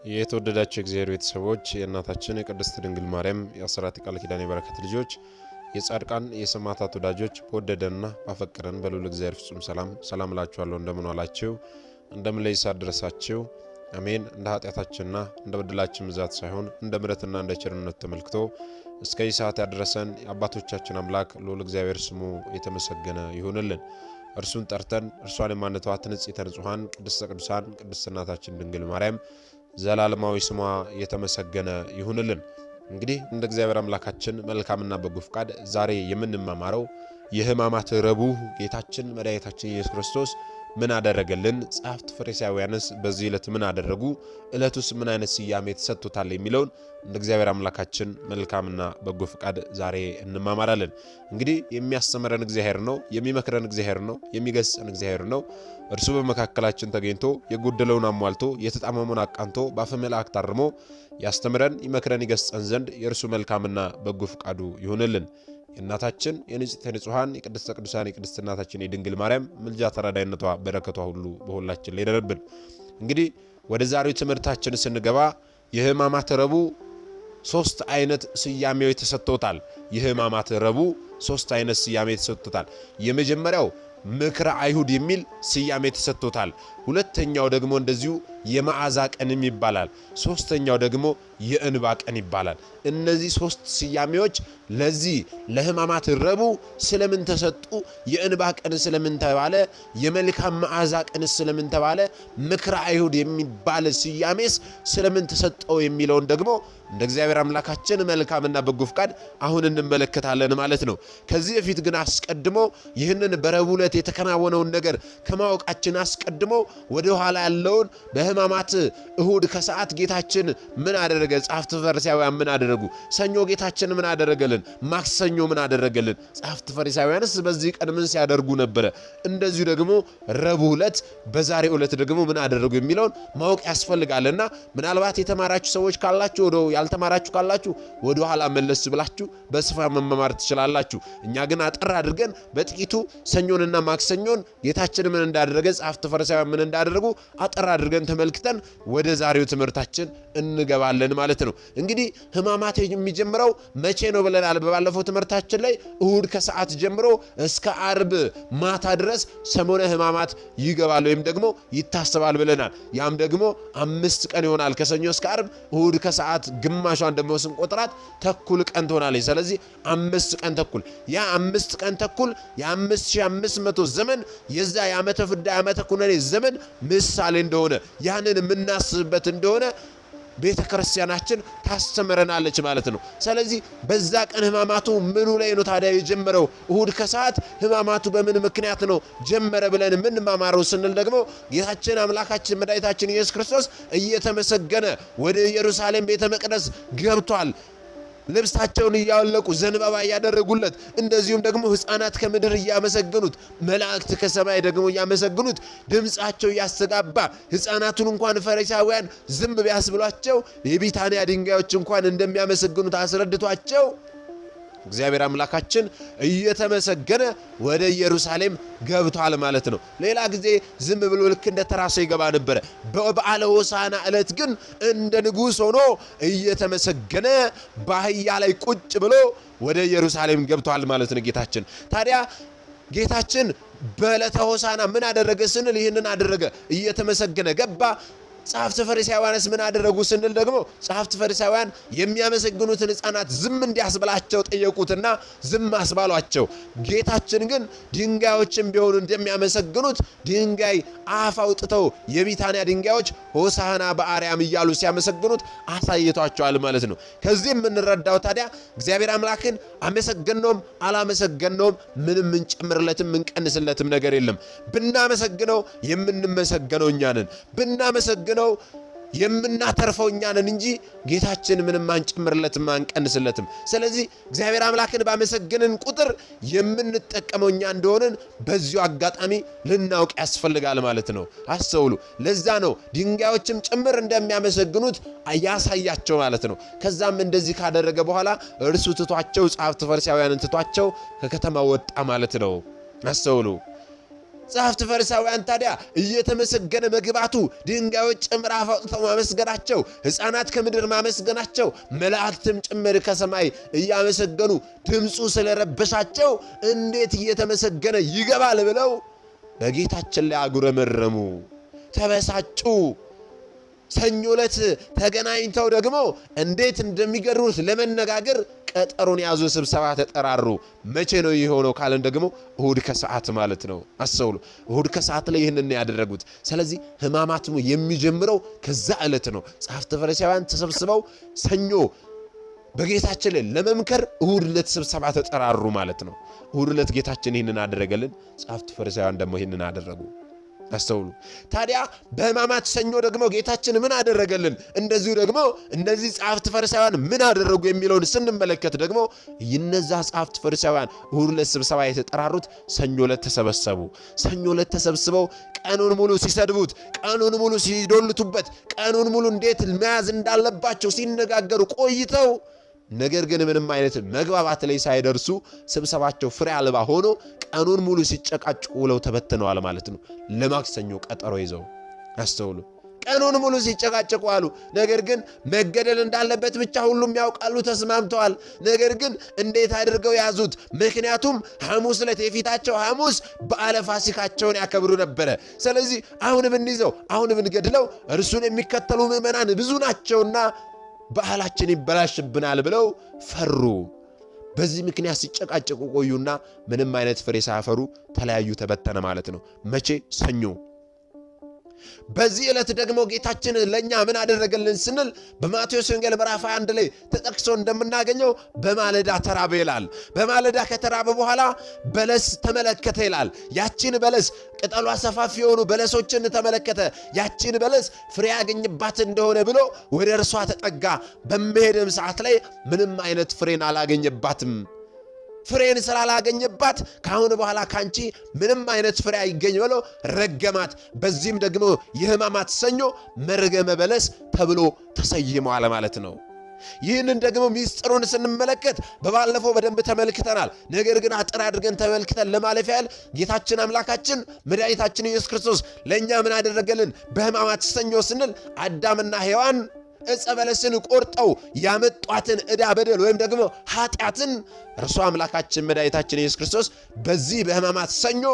የተወደዳችሁ እግዚአብሔር ቤተሰቦች የእናታችን የቅድስት ድንግል ማርያም የአስራት ቃል ኪዳን የበረከት ልጆች የጻድቃን የሰማዕታት ወዳጆች በወደደንና ባፈቀረን በልዑል እግዚአብሔር ፍጹም ሰላም እላችኋለሁ። እንደምን ዋላችሁ? እንደምን ለይሳ ድረሳችሁ? አሜን። እንደ ኃጢአታችንና እንደ በደላችን ብዛት ሳይሆን እንደ ምሕረትና እንደ ቸርነት ተመልክቶ እስከዚህ ሰዓት ያደረሰን የአባቶቻችን አምላክ ልዑል እግዚአብሔር ስሙ የተመሰገነ ይሁንልን። እርሱን ጠርተን እርሷን የማንተዋት ንጽሕተ ንጹሐን ቅድስተ ቅዱሳን ቅድስት እናታችን ድንግል ማርያም ዘላለማዊ ስሟ የተመሰገነ ይሁንልን። እንግዲህ እንደ እግዚአብሔር አምላካችን መልካምና በጎ ፍቃድ ዛሬ የምንማማረው የሕማማት ረቡዕ ጌታችን መድኃኒታችን ኢየሱስ ክርስቶስ ምን አደረገልን፣ ጸሐፍት ፈሪሳውያንስ በዚህ ዕለት ምን አደረጉ፣ ዕለቱስ ምን አይነት ስያሜ ተሰጥቶታል የሚለውን እንደ እግዚአብሔር አምላካችን መልካምና በጎ ፍቃድ ዛሬ እንማማራለን። እንግዲህ የሚያስተምረን እግዚአብሔር ነው፣ የሚመክረን እግዚአብሔር ነው፣ የሚገስጸን እግዚአብሔር ነው። እርሱ በመካከላችን ተገኝቶ የጎደለውን አሟልቶ የተጣመመውን አቃንቶ በአፈ መላእክት አርሞ ያስተምረን፣ ይመክረን፣ ይገስጸን ዘንድ የእርሱ መልካምና በጎ ፍቃዱ ይሁንልን። የእናታችን የንጽሕተ ንጹሐን የቅድስተ ቅዱሳን የቅድስት እናታችን የድንግል ማርያም ምልጃ ተራዳይነቷ በረከቷ ሁሉ በሁላችን ላይ ይደርብን። እንግዲህ ወደ ዛሬው ትምህርታችን ስንገባ የሕማማት ረቡዕ ሶስት አይነት ስያሜዎች ተሰጥቶታል። የሕማማት ረቡዕ ሶስት አይነት ስያሜ ተሰጥቶታል። የመጀመሪያው ምክረ አይሁድ የሚል ስያሜ ተሰጥቶታል። ሁለተኛው ደግሞ እንደዚሁ የመዓዛ ቀንም ይባላል። ሶስተኛው ደግሞ የእንባ ቀን ይባላል። እነዚህ ሶስት ስያሜዎች ለዚህ ለሕማማት ረቡዕ ስለምን ተሰጡ? የእንባ ቀን ስለምን ተባለ? የመልካም መዓዛ ቀን ስለምን ተባለ? ምክረ አይሁድ የሚባል ስያሜስ ስለምን ተሰጠው የሚለውን ደግሞ እንደ እግዚአብሔር አምላካችን መልካምና በጎ ፍቃድ አሁን እንመለከታለን ማለት ነው። ከዚህ በፊት ግን አስቀድሞ ይህንን በረቡዕ ዕለት የተከናወነውን ነገር ከማወቃችን አስቀድሞ ወደ ኋላ ያለውን በሕማማት እሁድ ከሰዓት ጌታችን ምን አደረገ? ጸሐፍት ፈሪሳውያን ምን አደረጉ? ሰኞ ጌታችን ምን አደረገልን? ማክሰኞ ምን አደረገልን? ጸሐፍት ፈሪሳውያንስ በዚህ ቀን ምን ሲያደርጉ ነበረ? እንደዚሁ ደግሞ ረቡዕ ዕለት በዛሬው ዕለት ደግሞ ምን አደረጉ የሚለውን ማወቅ ያስፈልጋልና ምናልባት የተማራችሁ ሰዎች ካላችሁ ወደ ያልተማራችሁ ካላችሁ ወደ ኋላ መለስ ብላችሁ በስፋት መማር ትችላላችሁ። እኛ ግን አጠር አድርገን በጥቂቱ ሰኞንና ማክሰኞን ጌታችን ምን እንዳደረገ ጸሐፍት ፈሪሳውያን ምን እንዳደረጉ አጠር አድርገን ተመልክተን ወደ ዛሬው ትምህርታችን እንገባለን ማለት ነው። እንግዲህ ሕማማት የሚጀምረው መቼ ነው ብለናል? በባለፈው ትምህርታችን ላይ እሁድ ከሰዓት ጀምሮ እስከ አርብ ማታ ድረስ ሰሞነ ሕማማት ይገባል ወይም ደግሞ ይታሰባል ብለናል። ያም ደግሞ 5 ቀን ይሆናል። ከሰኞ እስከ አርብ እሁድ ከሰዓት ግማሿን ደግሞ ስንቆጥራት ተኩል ቀን ትሆናለች። ስለዚህ 5 ቀን ተኩል፣ ያ 5 ቀን ተኩል የ5500 ዘመን የዛ የዓመተ ፍዳ የዓመተ ኩነኔ ዘመን ምሳሌ እንደሆነ ያንን የምናስብበት እንደሆነ ቤተ ክርስቲያናችን ታስተምረናለች ማለት ነው። ስለዚህ በዛ ቀን ሕማማቱ ምኑ ላይ ነው ታዲያ የጀመረው? እሁድ ከሰዓት ሕማማቱ በምን ምክንያት ነው ጀመረ ብለን የምንማማረው ስንል ደግሞ ጌታችን አምላካችን መድኃኒታችን ኢየሱስ ክርስቶስ እየተመሰገነ ወደ ኢየሩሳሌም ቤተ መቅደስ ገብቷል። ልብሳቸውን እያወለቁ ዘንባባ እያደረጉለት፣ እንደዚሁም ደግሞ ሕፃናት ከምድር እያመሰገኑት፣ መላእክት ከሰማይ ደግሞ እያመሰግኑት፣ ድምፃቸው እያስተጋባ ሕፃናቱን እንኳን ፈሪሳውያን ዝም ቢያስብሏቸው የቢታንያ ድንጋዮች እንኳን እንደሚያመሰግኑት አስረድቷቸው እግዚአብሔር አምላካችን እየተመሰገነ ወደ ኢየሩሳሌም ገብቷል ማለት ነው። ሌላ ጊዜ ዝም ብሎ ልክ እንደ ተራሰ ይገባ ነበረ። በበዓለ ሆሳዕና ዕለት ግን እንደ ንጉሥ ሆኖ እየተመሰገነ በአህያ ላይ ቁጭ ብሎ ወደ ኢየሩሳሌም ገብቷል ማለት ነው ጌታችን። ታዲያ ጌታችን በዕለተ ሆሳዕና ምን አደረገ ስንል ይህንን አደረገ፣ እየተመሰገነ ገባ። ጸሐፍት ፈሪሳውያንስ ምን አደረጉ ስንል ደግሞ ጸሐፍት ፈሪሳውያን የሚያመሰግኑትን ሕፃናት ዝም እንዲያስብላቸው ጠየቁትና ዝም አስባሏቸው። ጌታችን ግን ድንጋዮችን ቢሆኑ እንደሚያመሰግኑት ድንጋይ አፍ አውጥተው የቢታንያ ድንጋዮች ሆሳዕና በአርያም እያሉ ሲያመሰግኑት አሳይቷቸዋል ማለት ነው። ከዚህ የምንረዳው ታዲያ እግዚአብሔር አምላክን አመሰገነውም አላመሰገነውም ምንም እንጨምርለትም እንቀንስለትም ነገር የለም። ብናመሰግነው የምንመሰገነው እኛ ነን፣ ብናመሰግነው የምናተርፈው እኛ ነን እንጂ ጌታችን ምንም አንጨምርለትም አንቀንስለትም። ስለዚህ እግዚአብሔር አምላክን ባመሰገንን ቁጥር የምንጠቀመው እኛ እንደሆንን በዚሁ አጋጣሚ ልናውቅ ያስፈልጋል ማለት ነው። አስተውሉ። ለዛ ነው ድንጋዮችም ጭምር እንደሚያመሰግኑት ያሳያቸው ማለት ነው። ከዛም እንደዚህ ካደረገ በኋላ እርሱ ትቷቸው ጸሐፍት ፈሪሳውያንን ትቷቸው ከከተማ ወጣ ማለት ነው። አስተውሉ። ጸሐፍት ፈሪሳውያን ታዲያ እየተመሰገነ መግባቱ ድንጋዮች ጭምራፍ አውጥተው ማመስገናቸው ሕፃናት ከምድር ማመስገናቸው መላእክትም ጭምር ከሰማይ እያመሰገኑ ድምፁ ስለረበሻቸው እንዴት እየተመሰገነ ይገባል ብለው በጌታችን ላይ አጉረመረሙ፣ ተበሳጩ። ሰኞ ዕለት ተገናኝተው ደግሞ እንዴት እንደሚገሩት ለመነጋገር ቀጠሮን ያዙ፣ ስብሰባ ተጠራሩ። መቼ ነው የሆነው ካለን ደግሞ እሁድ ከሰዓት ማለት ነው። አስተውሉ፣ እሁድ ከሰዓት ላይ ይህንን ያደረጉት። ስለዚህ ሕማማቱ የሚጀምረው ከዛ ዕለት ነው። ጸሐፍት ፈሪሳውያን ተሰብስበው ሰኞ በጌታችን ላይ ለመምከር እሁድ ዕለት ስብሰባ ተጠራሩ ማለት ነው። እሁድ ዕለት ጌታችን ይህንን አደረገልን፣ ጸሐፍት ፈሪሳውያን ደግሞ ይህንን አደረጉ። አስተውሉ። ታዲያ በሕማማት ሰኞ ደግሞ ጌታችን ምን አደረገልን? እንደዚሁ ደግሞ እነዚህ ጸሐፍት ፈሪሳውያን ምን አደረጉ የሚለውን ስንመለከት ደግሞ እነዛ ጸሐፍት ፈሪሳውያን እሁድ ዕለት ስብሰባ የተጠራሩት ሰኞ ዕለት ተሰበሰቡ። ሰኞ ዕለት ተሰብስበው ቀኑን ሙሉ ሲሰድቡት፣ ቀኑን ሙሉ ሲዶልቱበት፣ ቀኑን ሙሉ እንዴት መያዝ እንዳለባቸው ሲነጋገሩ ቆይተው ነገር ግን ምንም አይነት መግባባት ላይ ሳይደርሱ ስብሰባቸው ፍሬ አልባ ሆኖ ቀኑን ሙሉ ሲጨቃጭቁ ውለው ተበትነዋል ማለት ነው። ለማክሰኞ ቀጠሮ ይዘው አስተውሉ። ቀኑን ሙሉ ሲጨቃጭቁ አሉ። ነገር ግን መገደል እንዳለበት ብቻ ሁሉም ያውቃሉ፣ ተስማምተዋል። ነገር ግን እንዴት አድርገው ያዙት? ምክንያቱም ሐሙስ ዕለት የፊታቸው ሐሙስ በዓለ ፋሲካቸውን ያከብሩ ነበረ። ስለዚህ አሁን ብንይዘው፣ አሁን ብንገድለው እርሱን የሚከተሉ ምዕመናን ብዙ ናቸውና በዓላችን ይበላሽብናል ብለው ፈሩ። በዚህ ምክንያት ሲጨቃጨቁ ቆዩና ምንም አይነት ፍሬ ሳያፈሩ ተለያዩ፣ ተበተነ ማለት ነው። መቼ? ሰኞ። በዚህ ዕለት ደግሞ ጌታችን ለእኛ ምን አደረገልን ስንል በማቴዎስ ወንጌል ምዕራፍ 21 ላይ ተጠቅሶ እንደምናገኘው በማለዳ ተራበ ይላል። በማለዳ ከተራበ በኋላ በለስ ተመለከተ ይላል። ያቺን በለስ ቅጠሏ ሰፋፊ የሆኑ በለሶችን ተመለከተ። ያቺን በለስ ፍሬ ያገኝባት እንደሆነ ብሎ ወደ እርሷ ተጠጋ። በመሄድም ሰዓት ላይ ምንም አይነት ፍሬን አላገኘባትም። ፍሬን ስላላገኘባት ካሁን በኋላ ካንቺ ምንም አይነት ፍሬ አይገኝ ብሎ ረገማት። በዚህም ደግሞ የሕማማት ሰኞ መርገመ በለስ ተብሎ ተሰይሟል ማለት ነው። ይህንን ደግሞ ሚስጥሩን ስንመለከት በባለፈው በደንብ ተመልክተናል። ነገር ግን አጥር አድርገን ተመልክተን ለማለፍ ያህል ጌታችን አምላካችን መድኃኒታችን ኢየሱስ ክርስቶስ ለእኛ ምን አደረገልን? በሕማማት ሰኞ ስንል አዳምና ሔዋን ዕፀ በለስን ቆርጠው ያመጧትን ዕዳ በደል ወይም ደግሞ ኃጢአትን እርሱ አምላካችን መድኃኒታችን ኢየሱስ ክርስቶስ በዚህ በሕማማት ሰኞ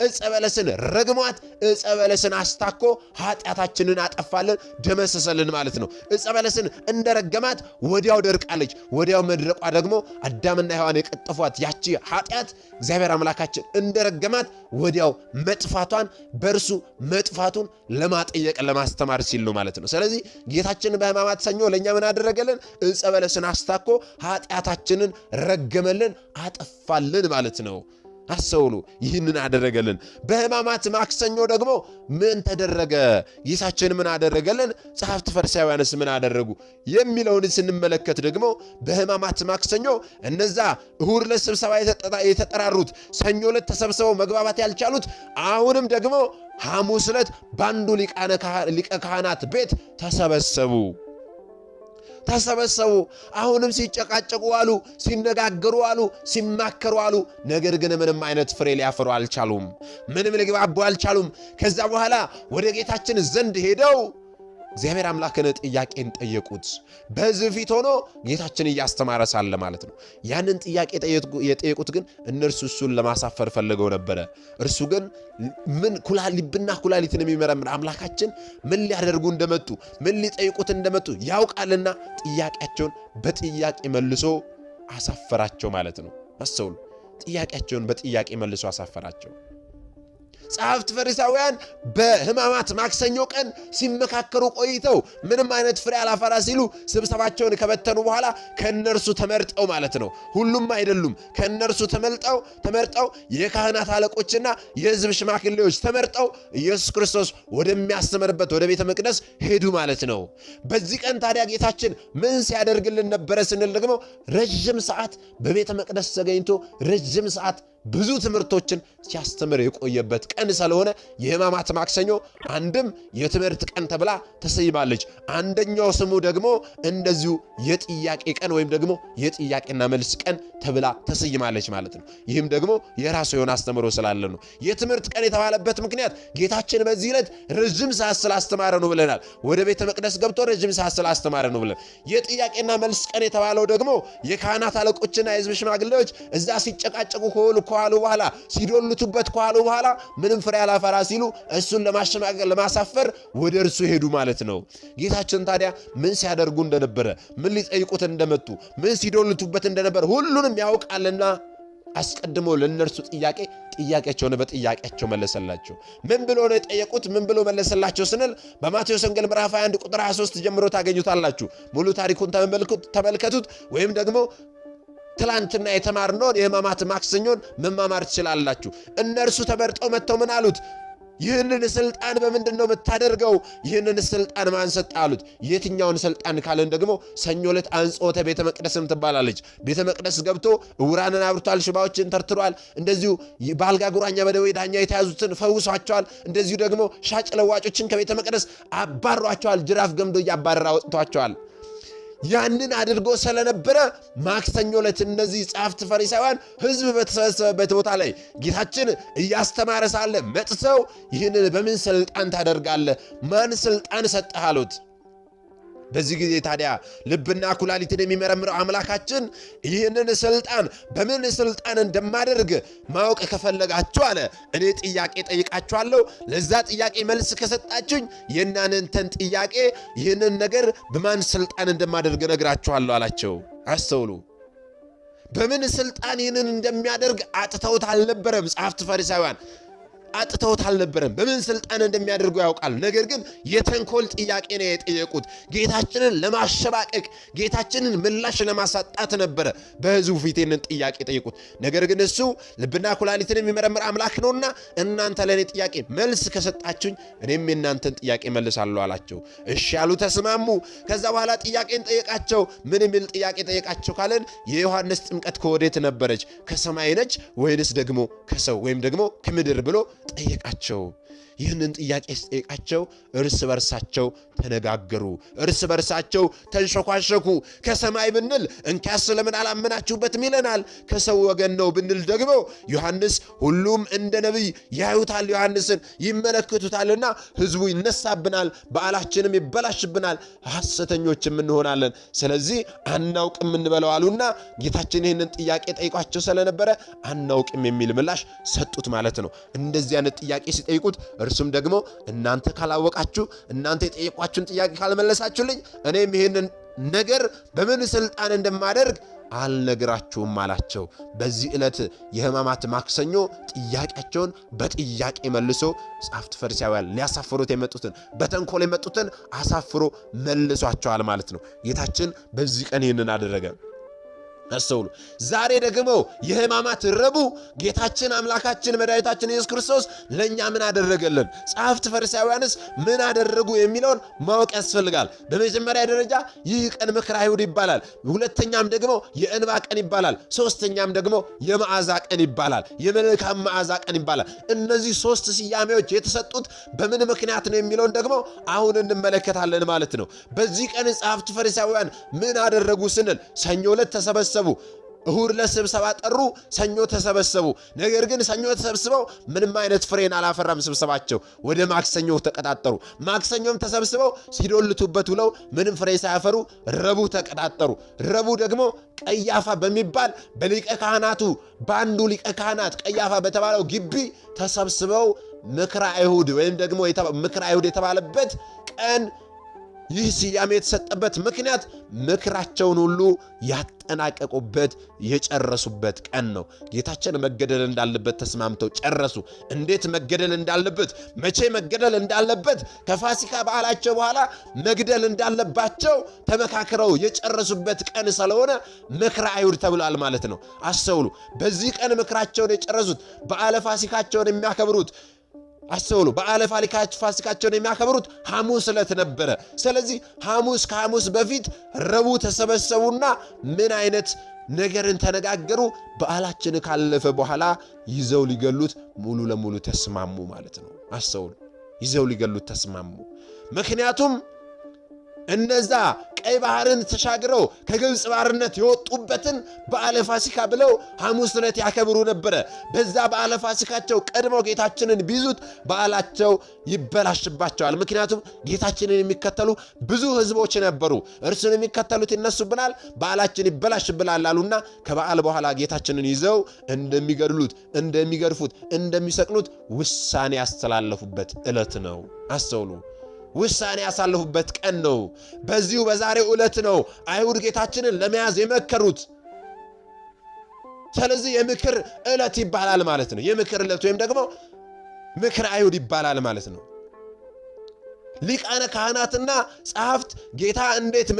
ዕፀ በለስን ረግሟት ዕፀ በለስን አስታኮ ኃጢአታችንን አጠፋልን፣ ደመሰሰልን ማለት ነው። ዕፀ በለስን እንደረገማት ወዲያው ደርቃለች። ወዲያው መድረቋ ደግሞ አዳምና ሔዋን የቀጠፏት ያቺ ኃጢአት እግዚአብሔር አምላካችን እንደረገማት ወዲያው መጥፋቷን በእርሱ መጥፋቱን ለማጠየቅ ለማስተማር ሲል ነው ማለት ነው። ስለዚህ ጌታችን በሕማማት ሰኞ ለእኛ ምን አደረገልን? ዕፀ በለስን አስታኮ ኃጢአታችንን ረገመልን፣ አጠፋልን ማለት ነው። አስተውሉ፣ ይህንን አደረገልን። በሕማማት ማክሰኞ ደግሞ ምን ተደረገ? ጌታችን ምን አደረገልን? ጸሐፍት ፈሪሳውያንስ ምን አደረጉ የሚለውን ስንመለከት ደግሞ በሕማማት ማክሰኞ እነዛ እሁድ ዕለት ስብሰባ የተጠራሩት ሰኞ ዕለት ተሰብስበው መግባባት ያልቻሉት አሁንም ደግሞ ሐሙስ ዕለት በአንዱ ሊቀ ካህናት ቤት ተሰበሰቡ። አሁንም ሲጨቃጨቁ አሉ፣ ሲነጋገሩ አሉ፣ ሲማከሩ አሉ። ነገር ግን ምንም አይነት ፍሬ ሊያፈሩ አልቻሉም። ምንም ሊግባቡ አልቻሉም። ከዛ በኋላ ወደ ጌታችን ዘንድ ሄደው እግዚአብሔር አምላክን ጥያቄን ጠየቁት። በሕዝብ ፊት ሆኖ ጌታችን እያስተማረ ሳለ ማለት ነው። ያንን ጥያቄ የጠየቁት ግን እነርሱ እሱን ለማሳፈር ፈልገው ነበረ። እርሱ ግን ምን ልብና ኩላሊትን የሚመረምር አምላካችን ምን ሊያደርጉ እንደመጡ ምን ሊጠይቁት እንደመጡ ያውቃልና ጥያቄያቸውን በጥያቄ መልሶ አሳፈራቸው ማለት ነው። አስተውሉ፣ ጥያቄያቸውን በጥያቄ መልሶ አሳፈራቸው። ጸሐፍት ፈሪሳውያን በሕማማት ማክሰኞ ቀን ሲመካከሩ ቆይተው ምንም አይነት ፍሬ አላፈራ ሲሉ ስብሰባቸውን ከበተኑ በኋላ ከእነርሱ ተመርጠው ማለት ነው፣ ሁሉም አይደሉም፣ ከእነርሱ ተመርጠው የካህናት አለቆችና የሕዝብ ሽማግሌዎች ተመርጠው ኢየሱስ ክርስቶስ ወደሚያስተምርበት ወደ ቤተ መቅደስ ሄዱ ማለት ነው። በዚህ ቀን ታዲያ ጌታችን ምን ሲያደርግልን ነበረ ስንል ደግሞ ረዥም ሰዓት በቤተ መቅደስ ተገኝቶ ረዥም ሰዓት ብዙ ትምህርቶችን ሲያስተምር የቆየበት ቀን ስለሆነ የሕማማት ማክሰኞ አንድም የትምህርት ቀን ተብላ ተሰይማለች። አንደኛው ስሙ ደግሞ እንደዚሁ የጥያቄ ቀን ወይም ደግሞ የጥያቄና መልስ ቀን ተብላ ተሰይማለች ማለት ነው። ይህም ደግሞ የራሱ የሆነ አስተምሮ ስላለ ነው። የትምህርት ቀን የተባለበት ምክንያት ጌታችን በዚህ ዕለት ረጅም ሰዓት ስላስተማረ ነው ብለናል። ወደ ቤተ መቅደስ ገብቶ ረጅም ሰዓት ስላስተማረ ነው ብለን። የጥያቄና መልስ ቀን የተባለው ደግሞ የካህናት አለቆችና የሕዝብ ሽማግሌዎች እዛ ሲጨቃጨቁ ከዋሉ በኋላ ሲዶልቱበት ከዋሉ በኋላ ምንም ፍሬ አላፈራ ሲሉ እሱን ለማሸማገል ለማሳፈር ወደ እርሱ ሄዱ ማለት ነው። ጌታችን ታዲያ ምን ሲያደርጉ እንደነበረ፣ ምን ሊጠይቁት እንደመጡ፣ ምን ሲዶልቱበት እንደነበረ ሁሉንም ያውቃልና አስቀድሞ ለነርሱ ጥያቄያቸውን በጥያቄያቸው መለሰላቸው። ምን ብሎ ነው የጠየቁት? ምን ብሎ መለሰላቸው ስንል በማቴዎስ ወንጌል ምዕራፍ 21 ቁጥር 23 ጀምሮ ታገኙታላችሁ። ሙሉ ታሪኩን ተመልከቱት፣ ወይም ደግሞ ትላንትና የተማርነውን የሕማማት ማክሰኞን መማማር ትችላላችሁ። እነርሱ ተመርጠው መጥተው ምን አሉት? ይህንን ስልጣን በምንድን ነው የምታደርገው? ይህንን ስልጣን ማን ሰጠ አሉት። የትኛውን ስልጣን ካለን ደግሞ ሰኞ ዕለት አንጾተ ቤተ መቅደስም ትባላለች። ቤተ መቅደስ ገብቶ ዕውራንን አብርቷል፣ ሽባዎችን ተርትሯል። እንደዚሁ በአልጋ ቁራኛ በደዌ ዳኛ የተያዙትን ፈውሷቸዋል። እንደዚሁ ደግሞ ሻጭ ለዋጮችን ከቤተ መቅደስ አባሯቸዋል። ጅራፍ ገምዶ እያባረረ አወጥቷቸዋል። ያንን አድርጎ ስለነበረ ማክሰኞ ዕለት እነዚህ ጻፍት ፈሪሳውያን ሕዝብ በተሰበሰበበት ቦታ ላይ ጌታችን እያስተማረ ሳለ መጥተው ይህንን በምን ስልጣን ታደርጋለህ? ማን ስልጣን ሰጠህ? አሉት። በዚህ ጊዜ ታዲያ ልብና ኩላሊትን የሚመረምረው አምላካችን ይህንን ስልጣን በምን ስልጣን እንደማደርግ ማወቅ ከፈለጋችሁ አለ እኔ ጥያቄ ጠይቃችኋለሁ። ለዛ ጥያቄ መልስ ከሰጣችሁኝ የእናንተን ጥያቄ ይህንን ነገር በማን ስልጣን እንደማደርግ ነግራችኋለሁ አላቸው። አስተውሉ። በምን ስልጣን ይህንን እንደሚያደርግ አጥተውት አልነበረም። ጸሐፍት ፈሪሳውያን አጥተውት አልነበረም። በምን ስልጣን እንደሚያደርጉ ያውቃል። ነገር ግን የተንኮል ጥያቄ ነው የጠየቁት። ጌታችንን ለማሸባቀቅ፣ ጌታችንን ምላሽ ለማሳጣት ነበረ በሕዝቡ ፊት ይህንን ጥያቄ ጠየቁት። ነገር ግን እሱ ልብና ኩላሊትን የሚመረምር አምላክ ነውና እናንተ ለእኔ ጥያቄ መልስ ከሰጣችሁኝ እኔም የእናንተን ጥያቄ መልሳለሁ አላቸው። እሺ ያሉ፣ ተስማሙ። ከዛ በኋላ ጥያቄን ጠየቃቸው። ምን የሚል ጥያቄ ጠየቃቸው ካለን የዮሐንስ ጥምቀት ከወዴት ነበረች? ከሰማይ ነች ወይንስ ደግሞ ከሰው ወይም ደግሞ ከምድር ብሎ ጠየቃቸው። ይህንን ጥያቄ ሲጠይቃቸው እርስ በርሳቸው ተነጋገሩ፣ እርስ በርሳቸው ተንሸኳሸኩ። ከሰማይ ብንል እንኪያስ ለምን አላመናችሁበትም ይለናል። ከሰው ወገን ነው ብንል ደግሞ ዮሐንስ ሁሉም እንደ ነቢይ ያዩታል፣ ዮሐንስን ይመለከቱታልና ሕዝቡ ይነሳብናል፣ በዓላችንም ይበላሽብናል፣ ሐሰተኞችም እንሆናለን። ስለዚህ አናውቅም እንበለው አሉና ጌታችን ይህንን ጥያቄ ጠይቋቸው ስለነበረ አናውቅም የሚል ምላሽ ሰጡት ማለት ነው። እንደዚህ አይነት ጥያቄ ሲጠይቁት እርሱም ደግሞ እናንተ ካላወቃችሁ፣ እናንተ የጠየቋችሁን ጥያቄ ካልመለሳችሁልኝ እኔም ይህንን ነገር በምን ስልጣን እንደማደርግ አልነግራችሁም አላቸው። በዚህ ዕለት የሕማማት ማክሰኞ ጥያቄያቸውን በጥያቄ መልሶ ጸሐፍት ፈሪሳውያን ሊያሳፍሩት የመጡትን በተንኮል የመጡትን አሳፍሮ መልሷቸዋል ማለት ነው። ጌታችን በዚህ ቀን ይህንን አደረገ። አስተውሉ። ዛሬ ደግሞ የሕማማት ረቡዕ ጌታችን አምላካችን መድኃኒታችን ኢየሱስ ክርስቶስ ለእኛ ምን አደረገልን? ጸሐፍት ፈሪሳውያንስ ምን አደረጉ የሚለውን ማወቅ ያስፈልጋል። በመጀመሪያ ደረጃ ይህ ቀን ምክረ አይሁድ ይባላል። ሁለተኛም ደግሞ የእንባ ቀን ይባላል። ሶስተኛም ደግሞ የመዓዛ ቀን ይባላል። የመልካም መዓዛ ቀን ይባላል። እነዚህ ሶስት ስያሜዎች የተሰጡት በምን ምክንያት ነው የሚለውን ደግሞ አሁን እንመለከታለን ማለት ነው። በዚህ ቀን ጸሐፍት ፈሪሳውያን ምን አደረጉ ስንል ሰኞ ዕለት ተሰበሰቡ፣ እሁድ ለስብሰባ ጠሩ፣ ሰኞ ተሰበሰቡ። ነገር ግን ሰኞ ተሰብስበው ምንም አይነት ፍሬን አላፈራም ስብሰባቸው። ወደ ማክሰኞ ተቀጣጠሩ። ማክሰኞም ተሰብስበው ሲዶልቱበት ውለው ምንም ፍሬ ሳያፈሩ ረቡዕ ተቀጣጠሩ። ረቡዕ ደግሞ ቀያፋ በሚባል በሊቀ ካህናቱ በአንዱ ሊቀ ካህናት ቀያፋ በተባለው ግቢ ተሰብስበው ምክረ አይሁድ ወይም ደግሞ ምክረ አይሁድ የተባለበት ቀን ይህ ስያሜ የተሰጠበት ምክንያት ምክራቸውን ሁሉ ያጠናቀቁበት የጨረሱበት ቀን ነው። ጌታችን መገደል እንዳለበት ተስማምተው ጨረሱ። እንዴት መገደል እንዳለበት፣ መቼ መገደል እንዳለበት፣ ከፋሲካ በዓላቸው በኋላ መግደል እንዳለባቸው ተመካክረው የጨረሱበት ቀን ስለሆነ ምክረ አይሁድ ተብሏል ማለት ነው። አስተውሉ። በዚህ ቀን ምክራቸውን የጨረሱት በዓለ ፋሲካቸውን የሚያከብሩት አስተውሉ። በዓለ ፋሲካቸውን የሚያከብሩት ሐሙስ ዕለት ነበረ። ስለዚህ ከሐሙስ በፊት ረቡዕ ተሰበሰቡና ምን አይነት ነገርን ተነጋገሩ። በዓላችን ካለፈ በኋላ ይዘው ሊገሉት ሙሉ ለሙሉ ተስማሙ ማለት ነው። አስተውሉ፣ ይዘው ሊገሉት ተስማሙ። ምክንያቱም እነዛ ቀይ ባህርን ተሻግረው ከግብጽ ባርነት የወጡበትን በዓለ ፋሲካ ብለው ሐሙስ ዕለት ያከብሩ ነበር። በዛ በዓለ ፋሲካቸው ቀድመው ጌታችንን ቢዙት በዓላቸው ይበላሽባቸዋል። ምክንያቱም ጌታችንን የሚከተሉ ብዙ ሕዝቦች ነበሩ። እርሱን የሚከተሉት ይነሱብናል፣ በዓላችን ይበላሽብናል አሉና ከበዓል በኋላ ጌታችንን ይዘው እንደሚገድሉት፣ እንደሚገርፉት፣ እንደሚሰቅሉት ውሳኔ ያስተላለፉበት ዕለት ነው። አስተውሉ፣ ውሳኔ ያሳለፉበት ቀን ነው። በዚሁ በዛሬው ዕለት ነው አይሁድ ጌታችንን ለመያዝ የመከሩት። ስለዚህ የምክር ዕለት ይባላል ማለት ነው። የምክር ዕለት ወይም ደግሞ ምክር አይሁድ ይባላል ማለት ነው። ሊቃነ ካህናትና ጸሐፍት ጌታን እንዴት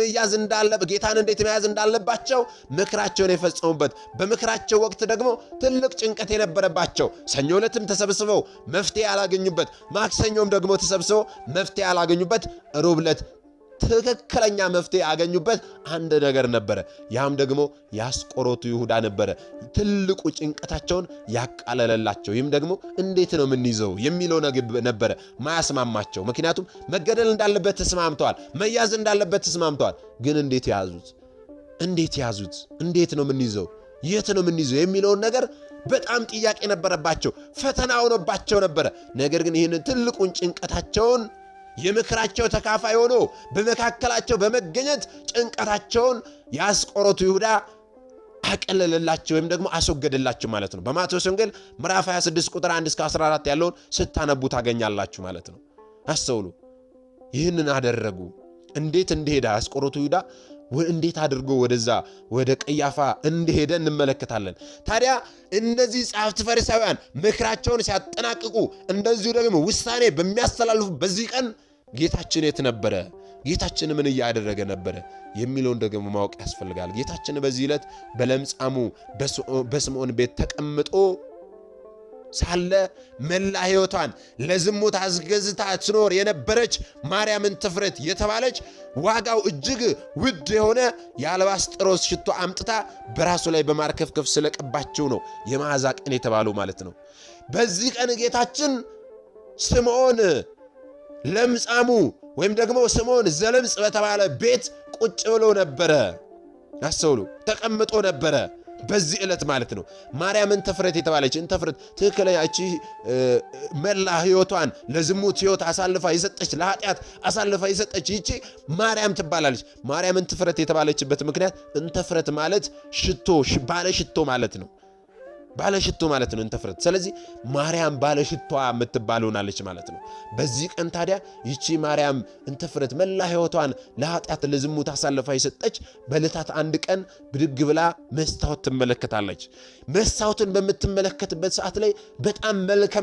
መያዝ እንዳለባቸው ምክራቸውን የፈጸሙበት፣ በምክራቸው ወቅት ደግሞ ትልቅ ጭንቀት የነበረባቸው፣ ሰኞ ዕለትም ተሰብስበው መፍትሄ ያላገኙበት፣ ማክሰኞም ደግሞ ተሰብስበው መፍትሄ ያላገኙበት፣ ሮብ ዕለት ትክክለኛ መፍትሄ ያገኙበት አንድ ነገር ነበረ። ያም ደግሞ የአስቆሮቱ ይሁዳ ነበረ። ትልቁ ጭንቀታቸውን ያቃለለላቸው። ይህም ደግሞ እንዴት ነው የምንይዘው የሚለው ነበረ ማያስማማቸው። ምክንያቱም መገደል እንዳለበት ተስማምተዋል፣ መያዝ እንዳለበት ተስማምተዋል። ግን እንዴት ያዙት? እንዴት ነው የምንይዘው? የት ነው የምንይዘው የሚለውን ነገር በጣም ጥያቄ ነበረባቸው። ፈተና ሆኖባቸው ነበረ። ነገር ግን ይህንን ትልቁን ጭንቀታቸውን የምክራቸው ተካፋይ ሆኖ በመካከላቸው በመገኘት ጭንቀታቸውን የአስቆሮቱ ይሁዳ አቀለለላቸው ወይም ደግሞ አስወገደላቸው ማለት ነው። በማቴዎስ ወንጌል ምዕራፍ 26 ቁጥር 1 እስከ 14 ያለውን ስታነቡ ታገኛላችሁ ማለት ነው። አስተውሉ፣ ይህንን አደረጉ። እንዴት እንደሄደ አስቆሮቱ ይሁዳ እንዴት አድርጎ ወደ ቀያፋ እንደሄደ እንመለከታለን። ታዲያ እነዚህ ጸሐፍት ፈሪሳውያን ምክራቸውን ሲያጠናቅቁ እንደዚሁ ደግሞ ውሳኔ በሚያስተላልፉ በዚህ ቀን ጌታችን የት ነበረ? ጌታችን ምን እያደረገ ነበረ የሚለውን ደግሞ ማወቅ ያስፈልጋል። ጌታችን በዚህ ዕለት በለምጻሙ በስምዖን ቤት ተቀምጦ ሳለ መላ ሕይወቷን ለዝሙት አስገዝታ ትኖር የነበረች ማርያም እንተፍረት የተባለች ዋጋው እጅግ ውድ የሆነ የአልባስጥሮስ ሽቶ አምጥታ በራሱ ላይ በማርከፍከፍ ስለቀባቸው ነው የመዓዛ ቀን የተባለው ማለት ነው። በዚህ ቀን ጌታችን ስምዖን ለምጻሙ ወይም ደግሞ ስምዖን ዘለምጽ በተባለ ቤት ቁጭ ብሎ ነበረ። አስተውሉ፣ ተቀምጦ ነበረ። በዚህ ዕለት ማለት ነው። ማርያም እንተፍረት የተባለች እንተፍረት ትክክለኛ እቺ መላ ሕይወቷን ለዝሙት ሕይወት አሳልፋ የሰጠች፣ ለኃጢአት አሳልፋ የሰጠች ይቺ ማርያም ትባላለች። ማርያም እንተፍረት የተባለችበት ምክንያት እንተፍረት ማለት ሽቶ፣ ባለ ሽቶ ማለት ነው። ባለሽቶ ማለት ነው እንተፍረት። ስለዚህ ማርያም ባለሽቷ የምትባል ሆናለች ማለት ነው። በዚህ ቀን ታዲያ ይቺ ማርያም እንተፍረት መላ ሕይወቷን ለኃጢአት ለዝሙት አሳልፋ የሰጠች በዕለታት አንድ ቀን ብድግ ብላ መስታወት ትመለከታለች። መስታወትን በምትመለከትበት ሰዓት ላይ በጣም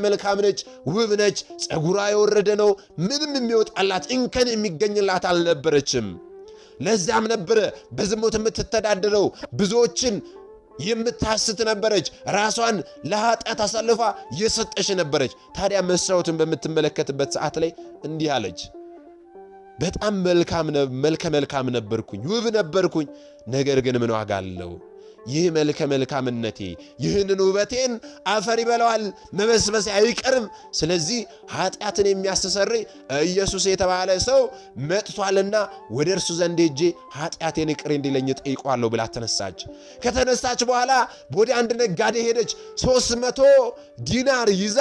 መልካም ነች፣ ውብ ነች። ፀጉሯ የወረደ ነው። ምንም የሚወጣላት እንከን የሚገኝላት አልነበረችም። ለዛም ነበረ በዝሙት የምትተዳደረው፣ ብዙዎችን የምታስት ነበረች። ራሷን ለኃጢአት አሳልፋ የሰጠች ነበረች። ታዲያ መስታወትን በምትመለከትበት ሰዓት ላይ እንዲህ አለች፣ በጣም መልካም ነበርኩኝ፣ ውብ ነበርኩኝ። ነገር ግን ምን ዋጋ አለው? ይህ መልካምነቴ ይህንን ውበቴን አፈር ይበላዋል፣ መበስበስ አይቀርም። ስለዚህ ኃጢአትን የሚያስተሰርይ ኢየሱስ የተባለ ሰው መጥቷልና ወደ እርሱ ዘንድ ሄጄ ኃጢአቴን ይቅር እንዲለኝ ጠይቀዋለሁ ብላ ተነሳች። ከተነሳች በኋላ ወደ አንድ ነጋዴ ሄደች። 300 ዲናር ይዛ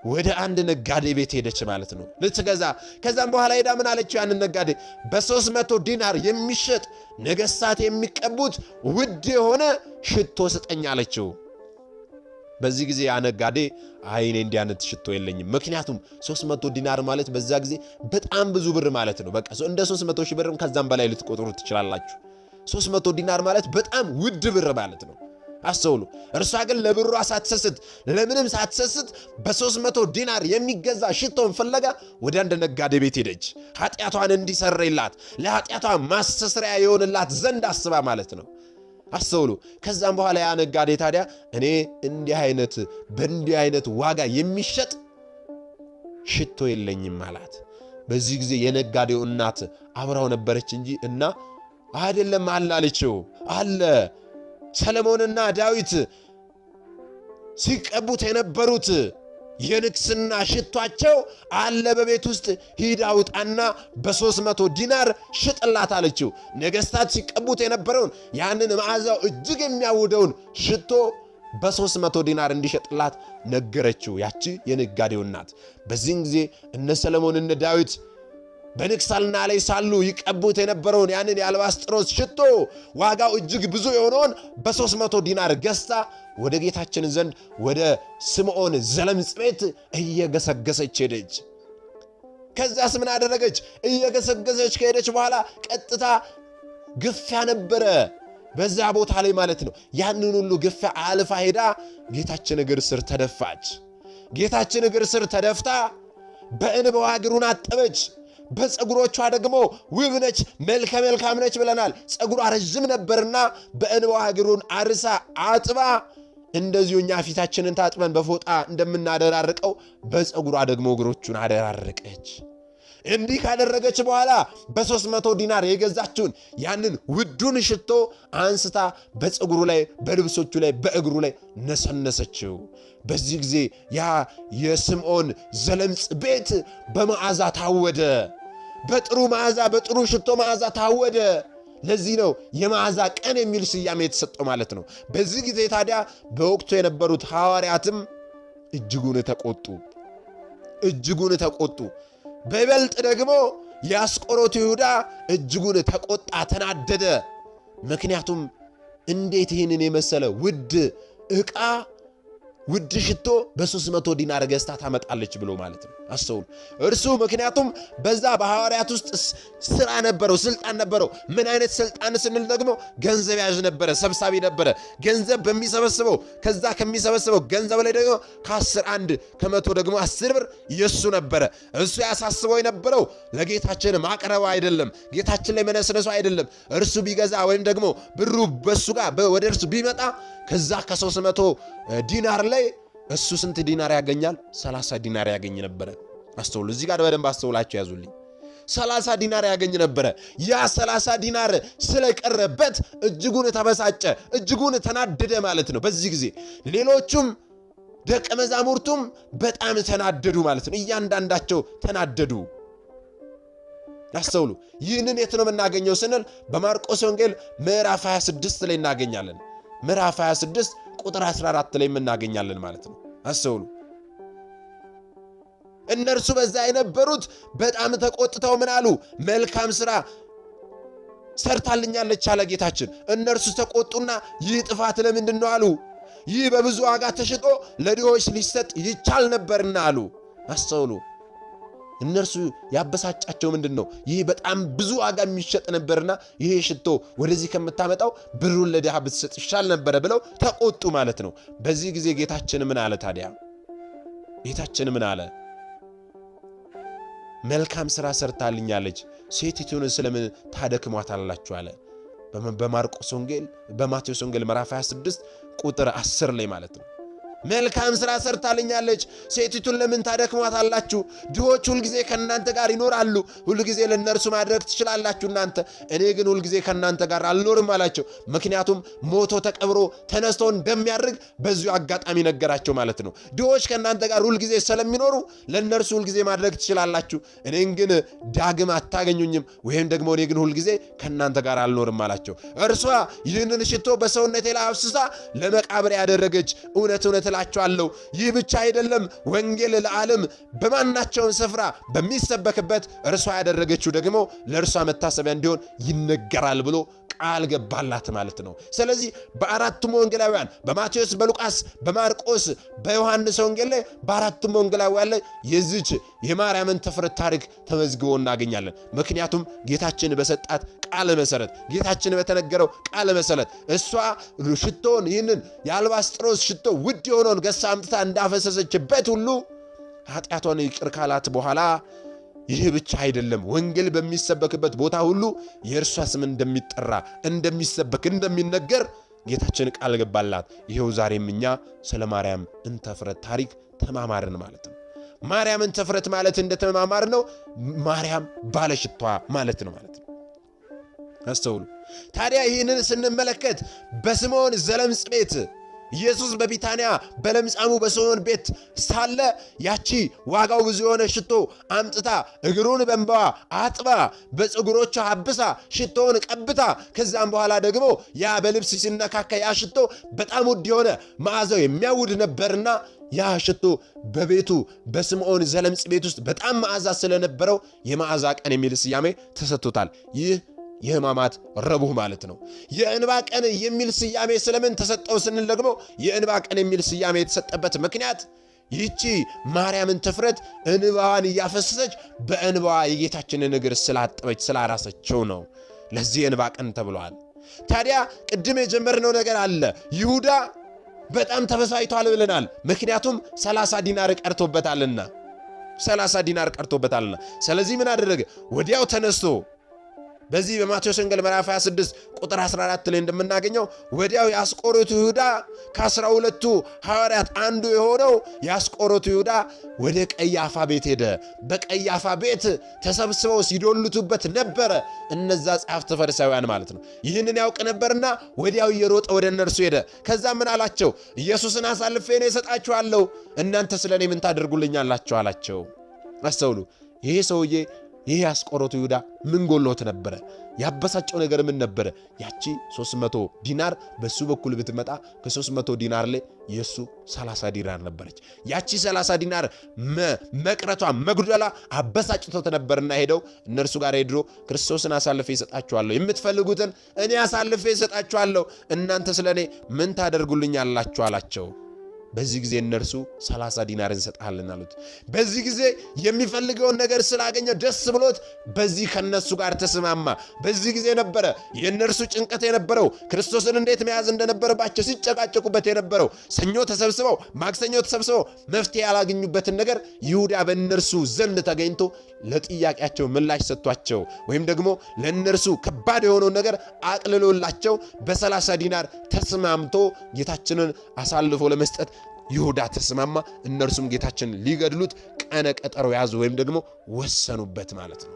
ወደ አንድ ነጋዴ ቤት ሄደች ማለት ነው ልትገዛ። ከዛም በኋላ ሄዳ ምን አለችው? ያንን ነጋዴ በ300 ዲናር የሚሸጥ ነገሥታት የሚቀቡት ውድ የሆነ ሽቶ ስጠኝ አለችው። በዚህ ጊዜ ያ ነጋዴ አይኔ እንዲህ አይነት ሽቶ የለኝም። ምክንያቱም 300 ዲናር ማለት በዛ ጊዜ በጣም ብዙ ብር ማለት ነው። በቃ እንደ 300 ሺህ ብርም ከዛም በላይ ልትቆጥሩ ትችላላችሁ። 300 ዲናር ማለት በጣም ውድ ብር ማለት ነው። አስተውሉ። እርሷ ግን ለብሯ ሳትሰስት፣ ለምንም ሳትሰስት በ300 ዲናር የሚገዛ ሽቶን ፍለጋ ወደ አንድ ነጋዴ ቤት ሄደች። ኃጢአቷን እንዲሰረይላት፣ ለኃጢአቷ ማስተስሪያ የሆንላት ዘንድ አስባ ማለት ነው። አስተውሉ። ከዛም በኋላ ያ ነጋዴ ታዲያ እኔ በእንዲህ አይነት ዋጋ የሚሸጥ ሽቶ የለኝም አላት። በዚህ ጊዜ የነጋዴው እናት አብራው ነበረች እንጂ እና አይደለም አለ አለችው። አለ ሰለሞንና ዳዊት ሲቀቡት የነበሩት የንግስና ሽቷቸው አለ በቤት ውስጥ ሂድ አውጣና በ300 ዲናር ሽጥላት አለችው። ነገስታት ሲቀቡት የነበረውን ያንን መዓዛው እጅግ የሚያውደውን ሽቶ በ300 ዲናር እንዲሸጥላት ነገረችው ያቺ የነጋዴው እናት። በዚህን ጊዜ እነ ሰለሞን እነ ዳዊት በንግስና ላይ ሳሉ ይቀቡት የነበረውን ያንን የአልባስጥሮስ ሽቶ ዋጋው እጅግ ብዙ የሆነውን በ300 ዲናር ገዝታ ወደ ጌታችን ዘንድ ወደ ስምዖን ዘለምጽ ቤት እየገሰገሰች ሄደች። ከዛስ ምን አደረገች? እየገሰገሰች ከሄደች በኋላ ቀጥታ ግፊያ ነበረ በዛ ቦታ ላይ ማለት ነው። ያንን ሁሉ ግፊያ አልፋ ሄዳ ጌታችን እግር ስር ተደፋች። ጌታችን እግር ስር ተደፍታ በእንባዋ እግሩን አጠበች። በፀጉሮቿ ደግሞ ውብ ነች፣ መልከ መልካም ነች ብለናል። ፀጉሯ ረጅም ነበርና በእንባዋ እግሩን አርሳ አጥባ እንደዚሁ እኛ ፊታችንን ታጥበን በፎጣ እንደምናደራርቀው በፀጉሯ ደግሞ እግሮቹን አደራረቀች። እንዲህ ካደረገች በኋላ በ300 ዲናር የገዛችውን ያንን ውዱን ሽቶ አንስታ በፀጉሩ ላይ፣ በልብሶቹ ላይ፣ በእግሩ ላይ ነሰነሰችው። በዚህ ጊዜ ያ የስምዖን ዘለምጽ ቤት በመዓዛ ታወደ። በጥሩ መዓዛ፣ በጥሩ ሽቶ መዓዛ ታወደ። ለዚህ ነው የመዓዛ ቀን የሚል ስያሜ የተሰጠው ማለት ነው። በዚህ ጊዜ ታዲያ በወቅቱ የነበሩት ሐዋርያትም እጅጉን ተቆጡ። በይበልጥ ደግሞ የአስቆሮቱ ይሁዳ እጅጉን ተቆጣ፣ ተናደደ። ምክንያቱም እንዴት ይህንን የመሰለ ውድ ዕቃ ውድ ሽቶ በ300 ዲናር ገዝታ ታመጣለች ብሎ ማለት ነው። አስተውሉ። እርሱ ምክንያቱም በዛ በሐዋርያት ውስጥ ስራ ነበረው፣ ስልጣን ነበረው። ምን አይነት ስልጣን ስንል ደግሞ ገንዘብ ያዥ ነበረ፣ ሰብሳቢ ነበረ። ገንዘብ በሚሰበስበው ከዛ ከሚሰበስበው ገንዘብ ላይ ደግሞ ከ10 ከመቶ ደግሞ 10 ብር የሱ ነበረ። እሱ ያሳስበው የነበረው ለጌታችን ማቅረቡ አይደለም፣ ጌታችን ላይ መነስነሱ አይደለም። እርሱ ቢገዛ ወይም ደግሞ ብሩ በሱ ጋር ወደ እርሱ ቢመጣ ከዛ ከ300 ዲናር ላይ እሱ ስንት ዲናር ያገኛል? 30 ዲናር ያገኝ ነበረ። አስተውሉ። እዚህ ጋር በደንብ አስተውላችሁ ያዙልኝ። 30 ዲናር ያገኝ ነበረ። ያ 30 ዲናር ስለቀረበት እጅጉን ተበሳጨ፣ እጅጉን ተናደደ ማለት ነው። በዚህ ጊዜ ሌሎቹም ደቀ መዛሙርቱም በጣም ተናደዱ ማለት ነው። እያንዳንዳቸው ተናደዱ። አስተውሉ። ይህንን የት ነው የምናገኘው ስንል በማርቆስ ወንጌል ምዕራፍ 26 ላይ እናገኛለን። ምዕራፍ 26 ቁጥር 14 ላይ እናገኛለን ማለት ነው። አስተውሉ። እነርሱ በዛ የነበሩት በጣም ተቆጥተው ምን አሉ? መልካም ሥራ ሰርታልኛለች አለ ጌታችን። እነርሱ ተቆጡና ይህ ጥፋት ለምንድን ነው አሉ? ይህ በብዙ ዋጋ ተሽጦ ለድሆች ሊሰጥ ይቻል ነበርና አሉ። አስተውሉ። እነርሱ ያበሳጫቸው ምንድን ነው? ይህ በጣም ብዙ ዋጋ የሚሸጥ ነበርና ይሄ ሽቶ ወደዚህ ከምታመጣው ብሩን ለድሃ ብትሰጥ ይሻል ነበረ ብለው ተቆጡ ማለት ነው። በዚህ ጊዜ ጌታችን ምን አለ ታዲያ? ጌታችን ምን አለ? መልካም ሥራ ሰርታልኛለች፣ ሴቲቱን ስለምን ታደክሟታላችሁ አለ። በማርቆስ ወንጌል በማቴዎስ ወንጌል ምዕራፍ 26 ቁጥር 10 ላይ ማለት ነው። መልካም ሥራ ሰርታልኛለች፣ ሴቲቱን ለምን ታደክሟታላችሁ? ድሆች ሁልጊዜ ከእናንተ ጋር ይኖራሉ፣ ሁልጊዜ ለእነርሱ ማድረግ ትችላላችሁ እናንተ፣ እኔ ግን ሁልጊዜ ከእናንተ ጋር አልኖርም አላቸው። ምክንያቱም ሞቶ ተቀብሮ ተነስቶ እንደሚያርግ በዚሁ አጋጣሚ ነገራቸው ማለት ነው። ድሆች ከእናንተ ጋር ሁልጊዜ ስለሚኖሩ ለእነርሱ ሁልጊዜ ማድረግ ትችላላችሁ፣ እኔን ግን ዳግም አታገኙኝም፣ ወይም ደግሞ እኔ ግን ሁልጊዜ ከእናንተ ጋር አልኖርም አላቸው። እርሷ ይህንን ሽቶ በሰውነቴ ላይ አፍስሳ ለመቃብር ያደረገች እውነት እላችኋለሁ፣ ይህ ብቻ አይደለም፣ ወንጌል ለዓለም በማናቸውም ስፍራ በሚሰበክበት እርሷ ያደረገችው ደግሞ ለእርሷ መታሰቢያ እንዲሆን ይነገራል ብሎ ቃል ገባላት ማለት ነው። ስለዚህ በአራቱም ወንጌላውያን በማቴዎስ፣ በሉቃስ፣ በማርቆስ፣ በዮሐንስ ወንጌል ላይ በአራቱም ወንጌላውያን ላይ የዚች የማርያምን ተፍረት ታሪክ ተመዝግቦ እናገኛለን። ምክንያቱም ጌታችን በሰጣት ቃል መሰረት፣ ጌታችን በተነገረው ቃል መሰረት እሷ ሽቶን ይህንን የአልባስጥሮስ ሽቶ ውድ የሆነውን ገዝታ አምጥታ እንዳፈሰሰችበት ሁሉ ኃጢአቷን ይቅር ካላት በኋላ ይህ ብቻ አይደለም፣ ወንጌል በሚሰበክበት ቦታ ሁሉ የእርሷ ስም እንደሚጠራ፣ እንደሚሰበክ፣ እንደሚነገር ጌታችን ቃል ገባላት። ይሄው ዛሬም እኛ ስለ ማርያም እንተፍረት ታሪክ ተማማርን ማለት ነው። ማርያም እንተፍረት ማለት እንደተማማር ነው፣ ማርያም ባለሽቷ ማለት ነው ማለት ነው። አስተውሉ። ታዲያ ይህንን ስንመለከት በስምዖን ዘለምጽ ቤት ኢየሱስ በቢታንያ በለምጻሙ በስምዖን ቤት ሳለ ያቺ ዋጋው ብዙ የሆነ ሽቶ አምጥታ እግሩን በእንባዋ አጥባ በፀጉሮቿ አብሳ ሽቶውን ቀብታ ከዛም በኋላ ደግሞ ያ በልብስ ሲነካካ ያ ሽቶ በጣም ውድ የሆነ መዓዛው የሚያውድ ነበርና ያ ሽቶ በቤቱ በስምዖን ዘለምጽ ቤት ውስጥ በጣም መዓዛ ስለነበረው የመዓዛ ቀን የሚል ስያሜ ተሰጥቶታል። ይህ የሕማማት ረቡዕ ማለት ነው። የእንባ ቀን የሚል ስያሜ ስለምን ተሰጠው ስንል ደግሞ የእንባ ቀን የሚል ስያሜ የተሰጠበት ምክንያት ይህቺ ማርያምን ትፍረት እንባዋን እያፈሰሰች በእንባዋ የጌታችንን እግር ስላጠበች ስላራሰችው ነው። ለዚህ የእንባ ቀን ተብሏል። ታዲያ ቅድም የጀመርነው ነገር አለ። ይሁዳ በጣም ተበሳጭቷል ብለናል። ምክንያቱም 30 ዲናር ቀርቶበታልና 30 ዲናር ቀርቶበታልና። ስለዚህ ምን አደረገ? ወዲያው ተነስቶ በዚህ በማቴዎስ ወንጌል ምዕራፍ 26 ቁጥር 14 ላይ እንደምናገኘው ወዲያው የአስቆሮቱ ይሁዳ ከ12ቱ ሐዋርያት አንዱ የሆነው የአስቆሮቱ ይሁዳ ወደ ቀያፋ ቤት ሄደ። በቀያፋ ቤት ተሰብስበው ሲዶልቱበት ነበረ፣ እነዛ ጻፍት ፈሪሳውያን ማለት ነው። ይህንን ያውቅ ነበርና ወዲያው እየሮጠ ወደ እነርሱ ሄደ። ከዛ ምን አላቸው? ኢየሱስን አሳልፌ ነው እሰጣችኋለሁ፣ እናንተ ስለኔ ምን ታደርጉልኛላችሁ አላቸው። አስተውሉ። ይሄ ሰውዬ ይሄ አስቆሮቱ ይሁዳ ምን ጎሎት ነበረ? ያበሳጨው ነገር ምን ነበረ? ያቺ 300 ዲናር በሱ በኩል ብትመጣ ከ300 ዲናር ላይ የሱ 30 ዲናር ነበረች። ያቺ 30 ዲናር መቅረቷ መጉደላ አበሳጭቶት ነበርና ሄደው እነርሱ ጋር ሄድሮ ክርስቶስን አሳልፌ እሰጣችኋለሁ፣ የምትፈልጉትን እኔ አሳልፌ እሰጣችኋለሁ፣ እናንተ ስለኔ ምን ታደርጉልኛላችሁ አላቸው። በዚህ ጊዜ እነርሱ 30 ዲናር እንሰጣለን አሉት። በዚህ ጊዜ የሚፈልገውን ነገር ስላገኘ ደስ ብሎት በዚህ ከነሱ ጋር ተስማማ። በዚህ ጊዜ ነበረ የእነርሱ ጭንቀት የነበረው ክርስቶስን እንዴት መያዝ እንደነበረባቸው ሲጨቃጨቁበት የነበረው። ሰኞ ተሰብስበው ማክሰኞ ተሰብስበው መፍትሄ ያላገኙበትን ነገር ይሁዳ በእነርሱ ዘንድ ተገኝቶ ለጥያቄያቸው ምላሽ ሰጥቷቸው ወይም ደግሞ ለእነርሱ ከባድ የሆነውን ነገር አቅልሎላቸው በ30 ዲናር ተስማምቶ ጌታችንን አሳልፎ ለመስጠት ይሁዳ ተስማማ። እነርሱም ጌታችንን ሊገድሉት ቀነ ቀጠሮ ያዙ ወይም ደግሞ ወሰኑበት ማለት ነው።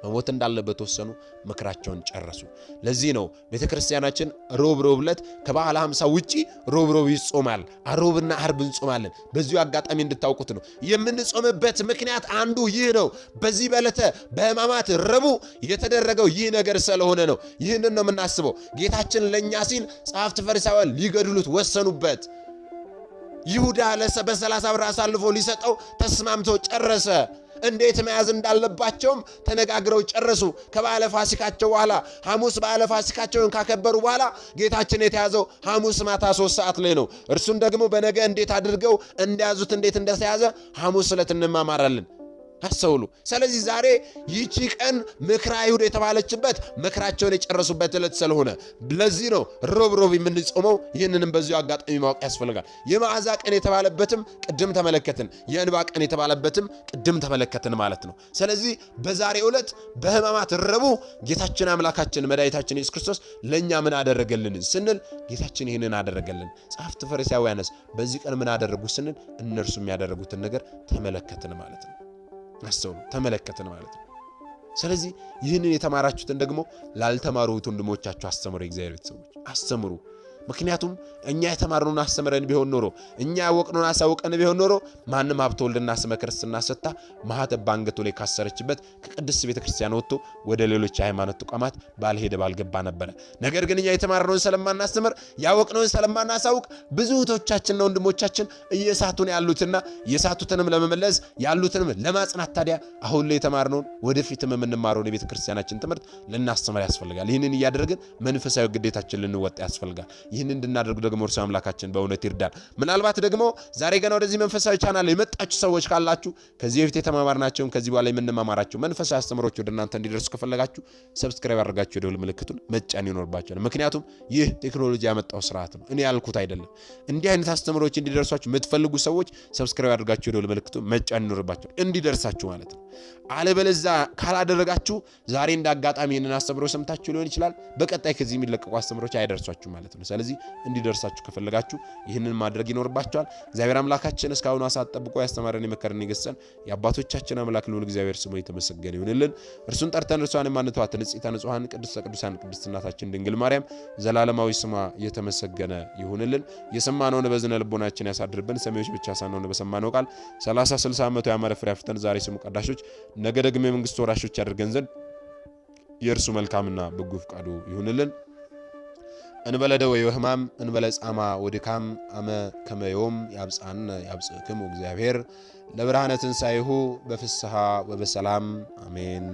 መሞት እንዳለበት ወሰኑ፣ ምክራቸውን ጨረሱ። ለዚህ ነው ቤተክርስቲያናችን ሮብ ዕለት ከበዓለ ሃምሳ ውጪ ሮብ ይጾማል። ሮብና ዓርብ እንጾማለን። በዚሁ አጋጣሚ እንድታውቁት ነው የምንጾምበት ምክንያት አንዱ ይህ ነው። በዚህ በዕለተ በሕማማት ረቡዕ የተደረገው ይህ ነገር ስለሆነ ነው። ይህንን ነው የምናስበው። ጌታችን ለእኛ ሲል ጸሐፍት ፈሪሳውያን ሊገድሉት ወሰኑበት። ይሁዳ በ30 ብር አሳልፎ ሊሰጠው ተስማምቶ ጨረሰ። እንዴት መያዝ እንዳለባቸውም ተነጋግረው ጨረሱ። ከበዓለ ፋሲካቸው በኋላ ሐሙስ በዓለ ፋሲካቸውን ካከበሩ በኋላ ጌታችን የተያዘው ሐሙስ ማታ 3 ሰዓት ላይ ነው። እርሱን ደግሞ በነገ እንዴት አድርገው እንደያዙት እንዴት እንደተያዘ ሐሙስ ዕለት እንማማራለን። አስተውሉ። ስለዚህ ዛሬ ይቺ ቀን ምክረ አይሁድ የተባለችበት ምክራቸውን የጨረሱበት ዕለት ስለሆነ ለዚህ ነው ሮብ የምንጾመው። ይህንንም በዚሁ አጋጣሚ ማወቅ ያስፈልጋል። የመዓዛ ቀን የተባለበትም ቅድም ተመለከትን፣ የእንባ ቀን የተባለበትም ቅድም ተመለከትን ማለት ነው። ስለዚህ በዛሬው ዕለት በሕማማት ረቡዕ ጌታችን አምላካችን መድኃኒታችን ኢየሱስ ክርስቶስ ለእኛ ምን አደረገልን ስንል ጌታችን ይህንን አደረገልን። ጸሐፍት ፈሪሳውያንስ በዚህ ቀን ምን አደረጉ ስንል እነርሱ የሚያደረጉትን ነገር ተመለከትን ማለት ነው። አስተውሉ፣ ተመለከትን ማለት ነው። ስለዚህ ይህንን የተማራችሁትን ደግሞ ላልተማሩ ወንድሞቻችሁ አስተምሩ። የእግዚአብሔር ቤተሰቦች አስተምሩ። ምክንያቱም እኛ የተማርነውን አስተምረን ቢሆን ኖሮ እኛ ያወቅነውን አሳውቀን ቢሆን ኖሮ ማንም ሀብተ ወልድና ስመ ክርስትና ሰጥታ ማኅተብ በአንገቱ ላይ ካሰረችበት ከቅድስት ቤተክርስቲያን ወጥቶ ወደ ሌሎች የሃይማኖት ተቋማት ባልሄደ ባልገባ ነበረ። ነገር ግን እኛ የተማርነውን ስለማናስተምር ያወቅነውን ስለማናሳውቅ ብዙ እህቶቻችንና ወንድሞቻችን እየሳቱን ያሉትና የሳቱትንም ለመመለስ ያሉትንም ለማጽናት ታዲያ አሁን ላይ የተማርነውን ወደፊትም የምንማረውን የቤተክርስቲያናችን ትምህርት ልናስተምር ያስፈልጋል። ይህንን እያደረግን መንፈሳዊ ግዴታችን ልንወጣ ያስፈልጋል። ይህን እንድናደርግ ደግሞ እርሱ አምላካችን በእውነት ይርዳል። ምናልባት ደግሞ ዛሬ ገና ወደዚህ መንፈሳዊ ቻናል የመጣችሁ ሰዎች ካላችሁ ከዚህ በፊት የተማማርናቸውን ከዚህ በኋላ የምንማማራቸው መንፈሳዊ አስተምሮች ወደ እናንተ እንዲደርሱ ከፈለጋችሁ ሰብስክራይብ አድርጋችሁ የደወል ምልክቱን መጫን ይኖርባችኋል። ምክንያቱም ይህ ቴክኖሎጂ ያመጣው ስርዓት ነው፣ እኔ ያልኩት አይደለም። እንዲህ አይነት አስተምሮች እንዲደርሷችሁ የምትፈልጉ ሰዎች ሰብስክራይብ አድርጋችሁ የደወል ምልክቱን መጫን ይኖርባችኋል፣ እንዲደርሳችሁ ማለት ነው። አለበለዚያ ካላደረጋችሁ ዛሬ እንደ አጋጣሚ ይህንን አስተምሮ ሰምታችሁ ሊሆን ይችላል፣ በቀጣይ ከዚህ የሚለቀቁ አስተምሮች አይደርሷችሁ ማለት ነው። ስለዚህ እንዲደርሳችሁ ከፈለጋችሁ ይህንን ማድረግ ይኖርባችኋል። እግዚአብሔር አምላካችን እስካሁን ሰዓት ጠብቆ ያስተማረን የመከረን ይገሰን የአባቶቻችን አምላክ ልዑል እግዚአብሔር ስሙ የተመሰገነ ይሁንልን። እርሱን ጠርተን እርሷን የማንተዋት ንጽሕተ ንጹሐን ቅድስተ ቅዱሳን ቅድስት እናታችን ድንግል ማርያም ዘላለማዊ ስሟ የተመሰገነ ይሁንልን። የሰማነውን በዝነ ልቦናችን ያሳድርብን። ሰሚዎች ብቻ ሳንሆን በሰማነው ቃል 30 60 ዓመቱ ያማረ ፍሬ አፍርተን ዛሬ ስሙ ቀዳሾች ነገ ደግሞ የመንግስቱ ወራሾች ያደርገን ዘንድ የእርሱ መልካምና በጎ ፈቃዱ ይሁንልን። እንበለ ደዌ ወሕማም እንበለ ጻማ ወድካም አመ ከመዮም ያብጻን ያብጽክሙ እግዚአብሔር ለብርሃነ ትንሣኤሁ በፍስሐ ወበሰላም አሜን።